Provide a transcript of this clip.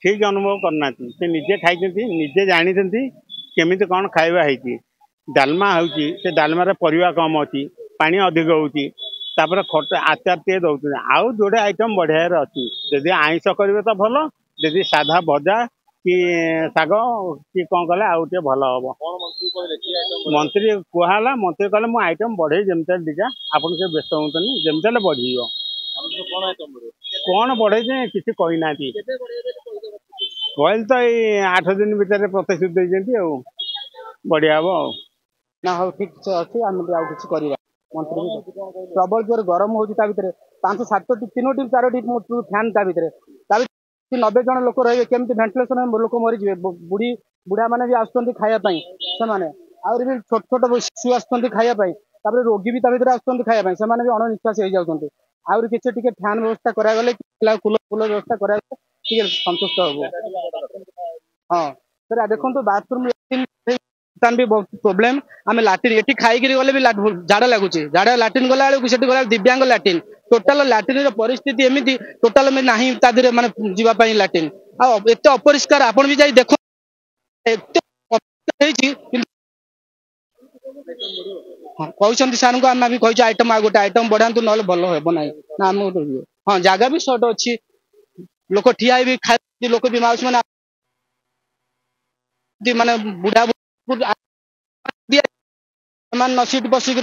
ठीक अनुभव करना से निजे खाई निजे जानी केमी कौन खाଇବା ହେଇଛି डालमा होची से डालमार परिवा कम अच्छी पानी अधिक होची तापर खट आचार टे दौरान आउ जोड़े आइटम बढ़िया अच्छी जदि आईष करेंगे तो भल जदि साधा भजा कि शाग कि कौन कले आउ टे भल हम मंत्री कहला मंत्री कहले मु आइटम बढ़े जमी दीजा आपन के व्यस्त हूँ जमी बढ़ कौन बढ़े किसी कहना कहल तो ये 8 दिन भितर प्रतिश्रुति देती बढ़िया हम ना हो ठीक से अच्छी आम किसी करवा मंत्री प्रबल जोर गरम हो भर 5-7 3 4 फैन ता भर 90 जन लोक रही केमती भेन्टिलेसन लोक मरीजे बुढ़ी बुढ़ा मैंने भी आसुँच खायापी से आउरी भी छोट छोट शिशु आसुँच खायापी रोगी भी भर आसुँच खायापी से अणनिश्वास हो जाती आउरी किसी टे फैन व्यवस्था करागले कूलर कूलर व्यवस्था करागले संतुष्ट हम हाँ सर देखो बाथरूम भी बहुत प्रोब्लेम आम लाट्रिन ये खाई गले भी झाड़ा लगुच झाड़ा लाट्रिन गला गला दिव्यांग लाट्रिन टोटाल लाट्रिन परिस्थिति एमती टोटाल ना माने जीवाई लाट्रिन आते अपरिष्कार आपण भी जाई देखो कहते सार को आम भी कही आइटम आ गोटे आइटम बढ़ातु ना भल हे ना आम हाँ जगह भी सर्ट अच्छी लोक ठिया भी खाई लोक भी माउस माने बुढ़ा सीट बसिक